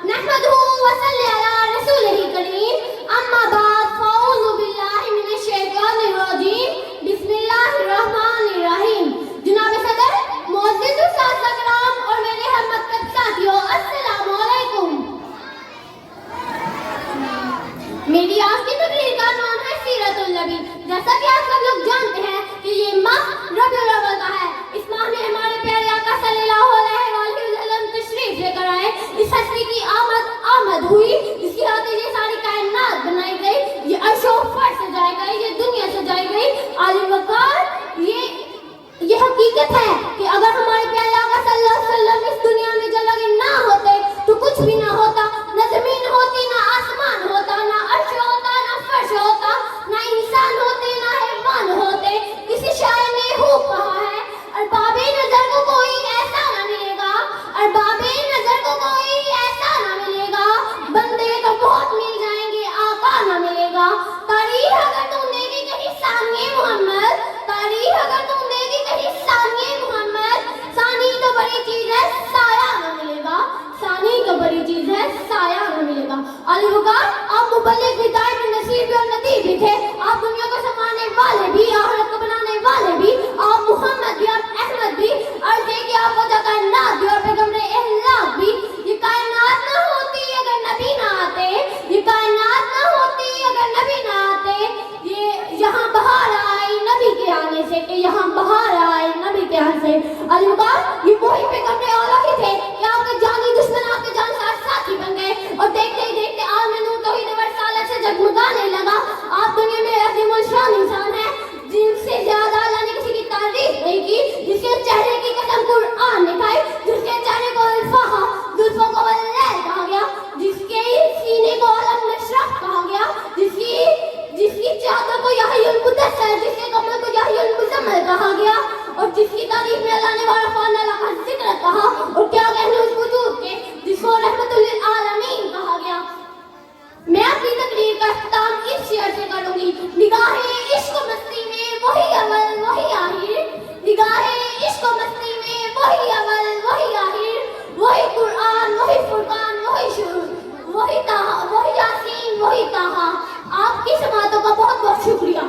نحمده ونصلي على رسوله الكريم اما بعد فاعوذ باللہ من الشیطان الرجیم بسم اللہ الرحمن الرحیم. جناب صدر، معزز اساتذہ کرام اور میرے ہم مکتب ساتھیوں، السلام علیکم. میری آج کی تقریر کا عنوان ہے سیرت النبی. جیسا کہ آپ سب لوگ جانتے ہیں کہ یہ ماہ ربیع الاول کا ہے. اس ماہ میں ہمارے پیارے آقا صلی اللہ علیہ وآلہ وسلم تشریف لے کر آئے. اس ہستی کی آمد ہوئی جس کی خاطر یہ ساری کائنات بنائی گئی، یہ عرش و فرش سجائے گئے، یہ دنیا سجائی گئی. عالم وقار یہ حقیقت ہے کہ اگر ہمارے پیارے آقا صلی اللہ علیہ وسلم اس دنیا میں جب لگے نہ ہوتے تو کچھ بھی نہ ہوتا. نہ زمین ہوتی، نہ آسمان ہوتا، نہ عرش ہوتا، نہ فرش ہوتا، نہ انسان ہوتے، نہ حیوان ہوتے. کسی شاعر نے خوب کہا ہے، ارباب نظر کو کوئی ایسا نہ ملے گا، ارباب نظر کو کوئی ایسا نہ ملے گا، بندے تو بہت مل جائیں گے، آقا نہ ملے گا. تاریخ اگر تم دیکھی کہیں ثانیہ محمد، تاریخ اگر تم دیکھی کہیں ثانیہ محمد، ثانی تو بڑی چیز ہے، سایہ نہ ملے گا، ثانی تو بڑی چیز ہے، سایہ نہ ملے گا. علی وقار، آپ مبلغ بھی، داعی بھی، نصیر بھی اور ندیر بھی تھے. آپ دنیا کو سنبھالنے والے بھی، آخرت کو بنانے والے بھی. آپ محمد بھی، آپ احمد بھی، عرض ہے کہ آپ وجہ کائنات بھی اور پیغمبر اخلاق بھی. یہ کائنات نہ ہوتی اگر نبی نہ آتے، یہ کائنات نہ ہوتی اگر نبی نہ آتے. یہ یہاں بہار آئی نبی کے آنے سے، کہ یہاں بہار آئی نبی کے آنے سے. علی وقار، یہ وہی پیغمبر اولا ہی تھے کہ آپ کے جانی دشمن آپ کے جانسار ساتھی بن گئے اور دیکھتے ہی دیکھتے عالم نور توحید و رسالت سے جگمگانے لگا. آپ دنیا میں عظیم الشان انسان ہیں جن سے زیادہ اللہ نے کسی کی تعریف نہیں کی، جس کے چہرے کی قسم قرآن نے کھائی، جس کے چہرے کو الفاحہ، زلفوں کو واللیل کہا گیا، جس کے سینے کو علم نشرح کہا گیا، جس کی چادر کو یحیی المدثر، جس کے کمر کو یحیی المزمل کہا گیا، اور جس کی تعریف میں اللہ نے وارفعنا لک ذکر کہا، اور کیا کہنے اس وجود کے جس کو رحمت للعالمین کہا گیا. میں اپنی تقریر کا اختتام اس شعر سے کروں گی. نگاہیں عشق و مستی میں وہی اول وہی آخر، نگاہیں عشق و مستی میں وہی اول وہی آخر، وہی قرآن وہی فرقان وہی شعور، وہی یاسین وہی طٰہٰ. آپ کی سماعتوں کا بہت بہت شکریہ.